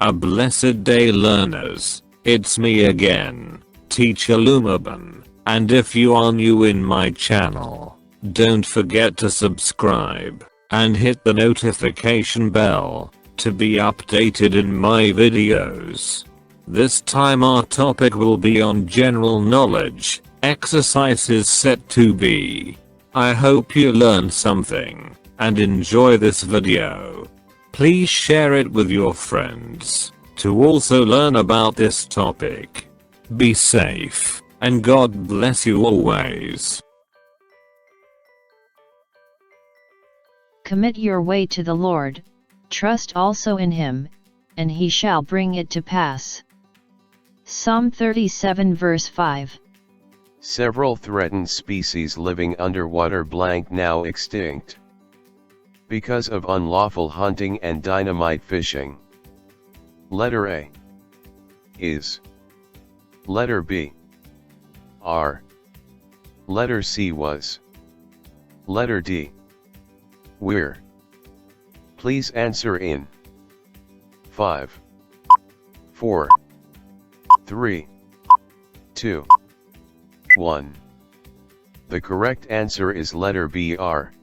A blessed day, learners. It's me again, Teacher Lumaban, and if you are new in my channel, don't forget to subscribe and hit the notification bell to be updated in my videos. This time our topic will be on general knowledge, exercises set to be. I hope you learned something and enjoy this video. Please share it with your friends to also learn about this topic. Be safe, and God bless you always. Commit your way to the Lord, trust also in him, and he shall bring it to pass. Psalm 37 verse 5. Several threatened species living underwater now extinct. Because of unlawful hunting and dynamite fishing. Letter A is. Letter B are. Letter C was. Letter D were. Please answer in 5, 4, 3, 2, 1. The correct answer is letter B are.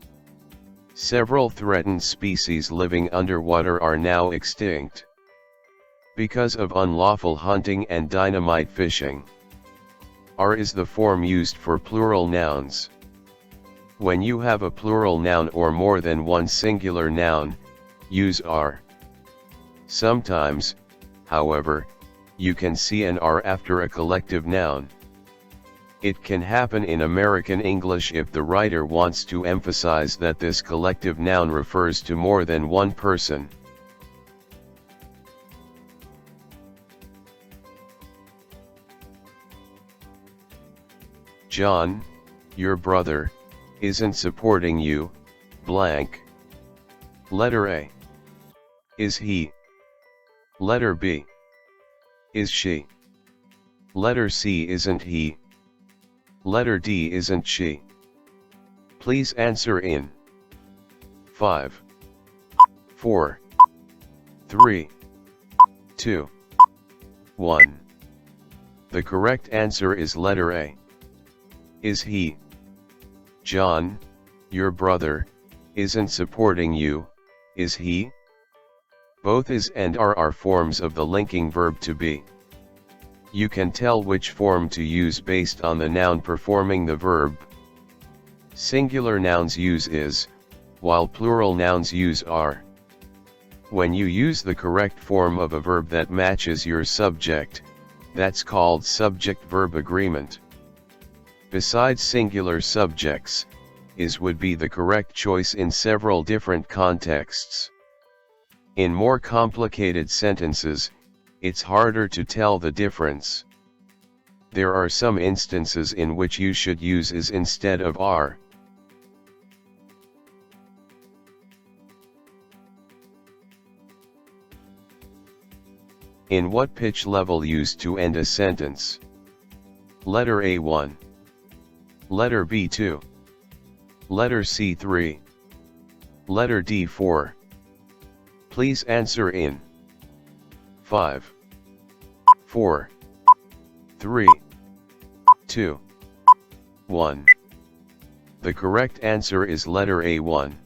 Several threatened species living underwater are now extinct. Because of unlawful hunting and dynamite fishing. Are is the form used for plural nouns. When you have a plural noun or more than one singular noun, use are. Sometimes, however, you can see an are after a collective noun. It can happen in American English if the writer wants to emphasize that this collective noun refers to more than one person. John, your brother, isn't supporting you, blank. Letter A. Is he? Letter B. Is she? Letter C. Isn't he? Letter D. Isn't she? Please answer in 5, 4, 3, 2, 1. The correct answer is letter A. Is he? John, your brother, isn't supporting you, is he? Both is and are forms of the linking verb to be. You can tell which form to use based on the noun performing the verb. Singular nouns use is, while plural nouns use are. When you use the correct form of a verb that matches your subject, that's called subject-verb agreement. Besides singular subjects, is would be the correct choice in several different contexts. In more complicated sentences, it's harder to tell the difference. There are some instances in which you should use is instead of are. In what pitch level used to end a sentence? Letter A 1. Letter B 2. Letter C 3. Letter D 4. Please answer in 5, 4, 3, 2, 1. The correct answer is letter A 1.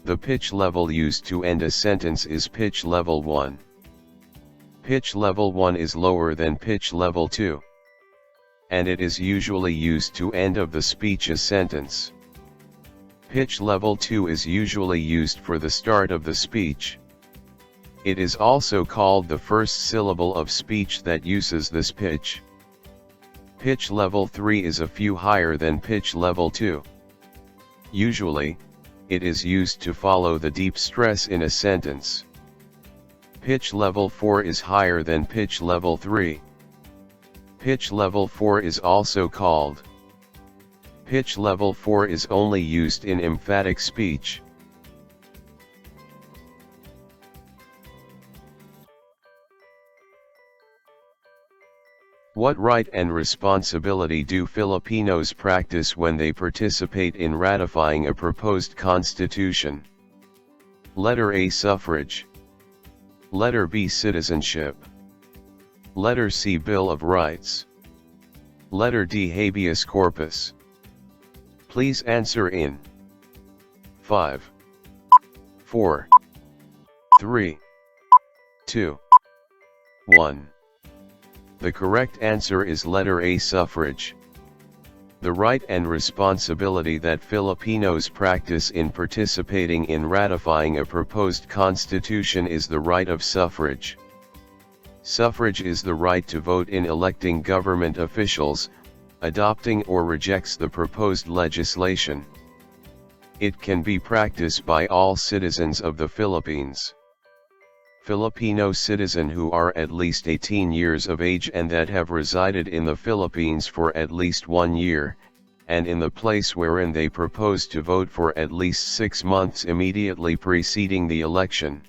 The pitch level used to end a sentence is pitch level 1. Pitch level 1 is lower than pitch level 2. And it is usually used to end of the speech a sentence. Pitch level 2 is usually used for the start of the speech. It is also called the first syllable of speech that uses this pitch. Pitch level 3 is a few higher than pitch level 2. Usually, it is used to follow the deep stress in a sentence. Pitch level 4 is higher than pitch level 3. Pitch level 4 is also called. Pitch level 4 is only used in emphatic speech. What right and responsibility do Filipinos practice when they participate in ratifying a proposed constitution? Letter A. Suffrage. Letter B, citizenship. Letter C, Bill of Rights. Letter D, habeas corpus. Please answer in 5, 4, 3, 2, 1. The correct answer is letter A, suffrage. The right and responsibility that Filipinos practice in participating in ratifying a proposed constitution is the right of suffrage. Suffrage is the right to vote in electing government officials, adopting or rejects the proposed legislation. It can be practiced by all citizens of the Philippines. Filipino citizen who are at least 18 years of age and that have resided in the Philippines for at least 1 year, and in the place wherein they propose to vote for at least 6 months immediately preceding the election.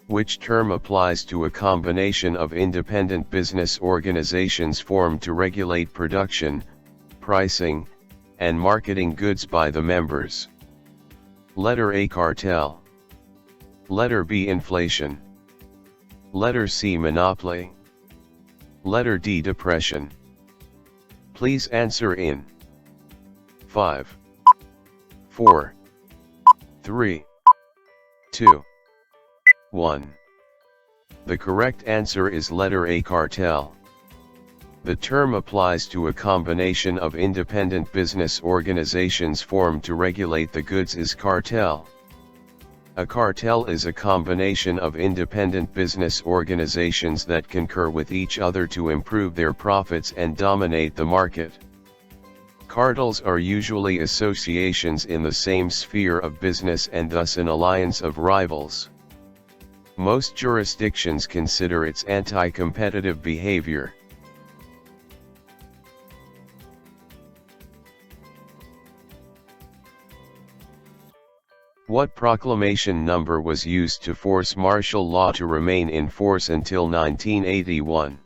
Which term applies to a combination of independent business organizations formed to regulate production, pricing, and marketing goods by the members? Letter A, cartel. Letter B, inflation. Letter C, monopoly. Letter D, depression. Please answer in 5, 4, 3, 2, 1. The correct answer is letter A, cartel. The term applies to a combination of independent business organizations formed to regulate the goods is cartel. A cartel is a combination of independent business organizations that concur with each other to improve their profits and dominate the market. Cartels are usually associations in the same sphere of business and thus an alliance of rivals. Most jurisdictions consider its anti-competitive behavior. What proclamation number was used to force martial law to remain in force until 1981?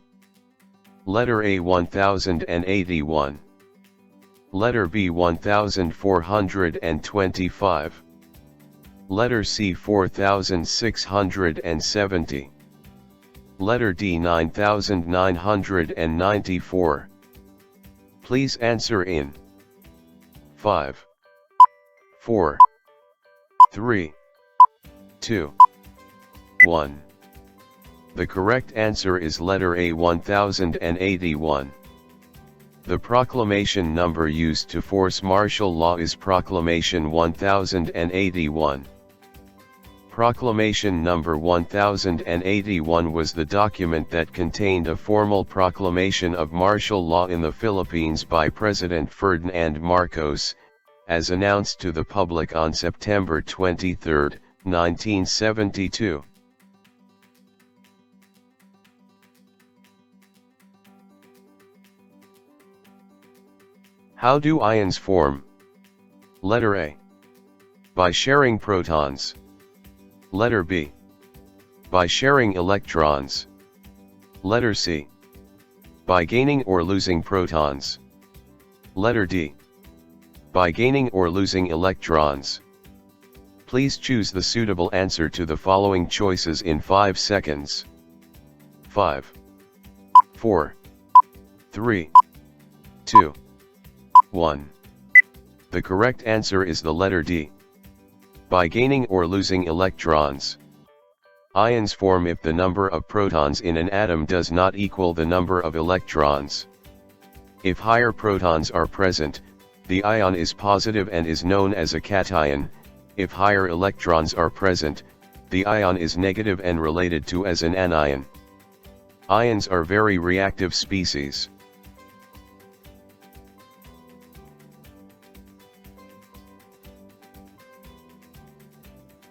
Letter A, 1081. Letter B, 1425. Letter C, 4670. Letter D, 9994. Please answer in 5, 4, 3, 2, 1. The correct answer is letter A, 1081. The proclamation number used to force martial law is Proclamation 1081. Proclamation number 1081 was the document that contained a formal proclamation of martial law in the Philippines by President Ferdinand Marcos, as announced to the public on September 23, 1972. How do ions form? Letter A. By sharing protons. Letter B. By sharing electrons. Letter C. By gaining or losing protons. Letter D. By gaining or losing electrons. Please choose the suitable answer to the following choices in 5 seconds. 5, 4, 3, 2, 1. The correct answer is the letter D. By gaining or losing electrons. Ions form if the number of protons in an atom does not equal the number of electrons. If higher protons are present, the ion is positive and is known as a cation. If higher electrons are present, the ion is negative and related to as an anion. Ions are very reactive species.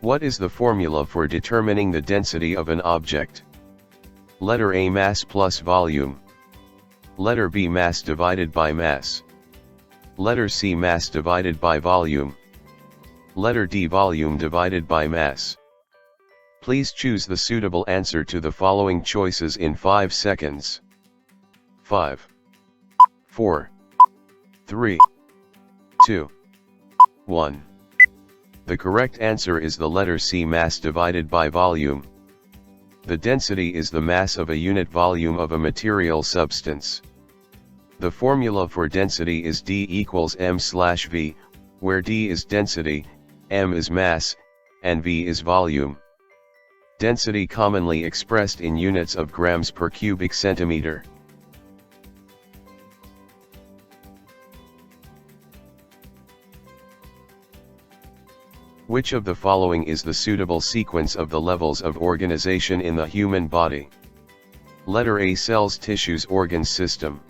What is the formula for determining the density of an object? Letter A, mass plus volume. Letter B, mass divided by mass. Letter C, mass divided by volume. Letter D, volume divided by mass. Please choose the suitable answer to the following choices in 5 seconds. 5, 4, 3, 2, 1. The correct answer is the letter C, mass divided by volume. The density is the mass of a unit volume of a material substance. The formula for density is D equals m/V, where D is density, m is mass, and V is volume. Density commonly expressed in units of grams per cubic centimeter. Which of the following is the suitable sequence of the levels of organization in the human body? Letter A, cells, tissues, organs, system.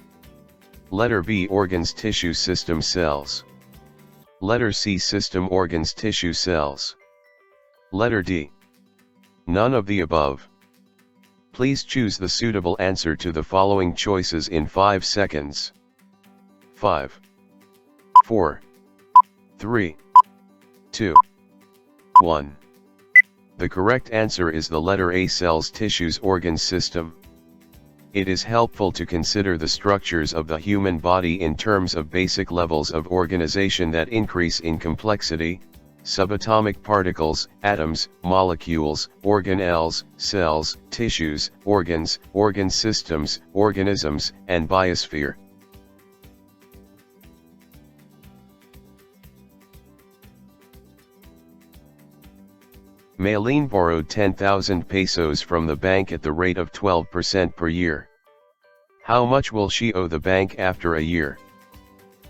Letter B, organs, tissues, system, cells. Letter C, system, organs, tissue, cells. Letter D. None of the above. Please choose the suitable answer to the following choices in 5 seconds. 5, 4, 3, 2, 1. The correct answer is the letter A, cells, tissues, organs, system. It is helpful to consider the structures of the human body in terms of basic levels of organization that increase in complexity: subatomic particles, atoms, molecules, organelles, cells, tissues, organs, organ systems, organisms, and biosphere. Maylene borrowed 10,000 pesos from the bank at the rate of 12% per year. How much will she owe the bank after a year?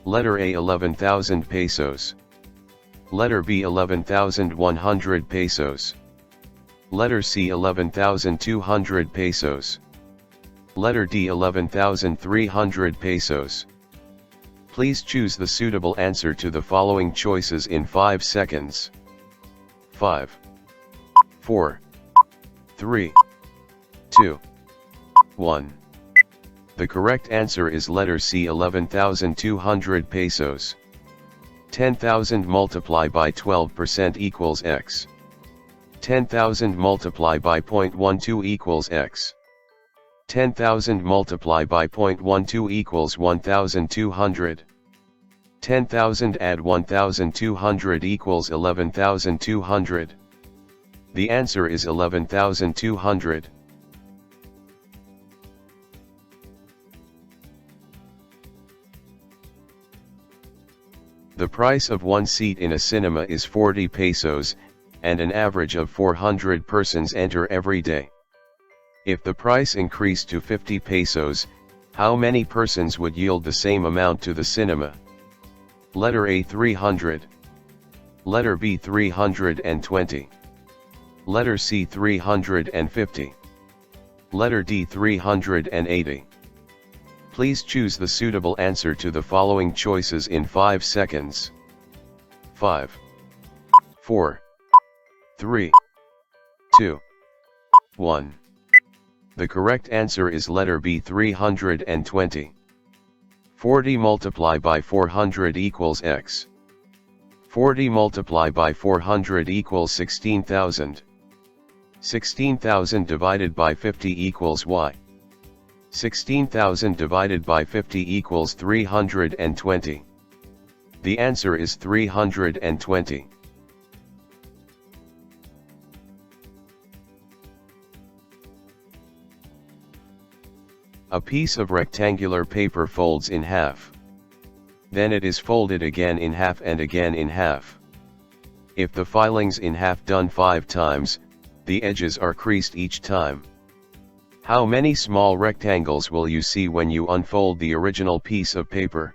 Letter A, 11,000 pesos. Letter B, 11,100 pesos. Letter C, 11,200 pesos. Letter D, 11,300 pesos. Please choose the suitable answer to the following choices in 5 seconds. 5, 4, 3, 2, 1. The correct answer is letter C, 11,200 pesos. 10,000 multiplied by 12% equals X. 10,000 multiplied by 0.12 equals X. 10,000 multiplied by 0.12 equals 1,200. 10,000 add 1,200 equals 11,200. The answer is 11,200. The price of one seat in a cinema is 40 pesos, and an average of 400 persons enter every day. If the price increased to 50 pesos, how many persons would yield the same amount to the cinema? Letter A, 300. Letter B, 320. Letter C, 350. Letter D, 380. Please choose the suitable answer to the following choices in 5 seconds. 5, 4, 3, 2, 1. The correct answer is letter B, 320. 40 multiplied by 400 equals X. 40 multiplied by 400 equals 16,000. 16,000 divided by 50 equals Y. 16,000 divided by 50 equals 320. The answer is 320. A piece of rectangular paper folds in half. Then it is folded again in half and again in half. If the filings in half done 5 times, the edges are creased each time. How many small rectangles will you see when you unfold the original piece of paper?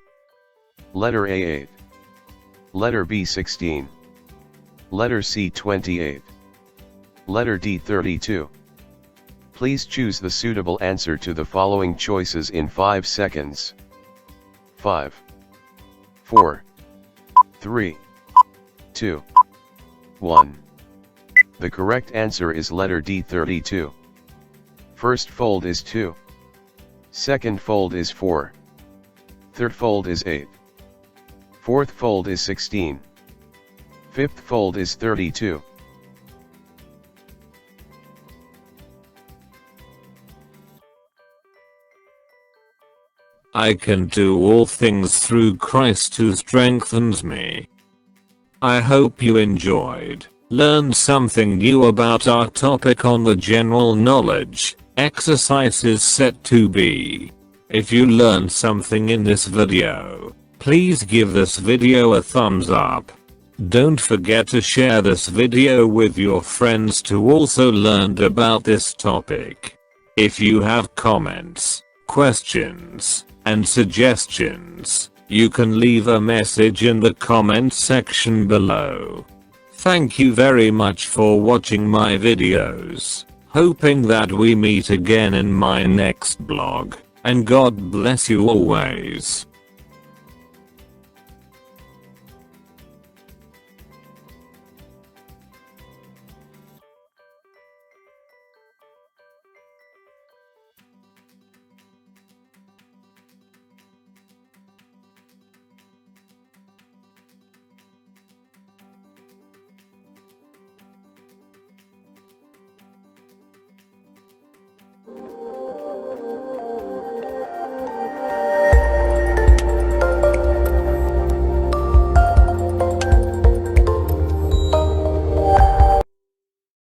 Letter A, 8. Letter B, 16. Letter C, 28. Letter D, 32. Please choose the suitable answer to the following choices in 5 seconds. 5, 4, 3, 2, 1. The correct answer is letter D, 32. First fold is 2. Second fold is 4. Third fold is 8. Fourth fold is 16. Fifth fold is 32. I can do all things through Christ who strengthens me. I hope you enjoyed, learned something new about our topic on the general knowledge, exercises set to be. If you learned something in this video, please give this video a thumbs up. Don't forget to share this video with your friends to also learn about this topic. If you have comments, questions, and suggestions, you can leave a message in the comments section below. Thank you very much for watching my videos, hoping that we meet again in my next vlog, and God bless you always.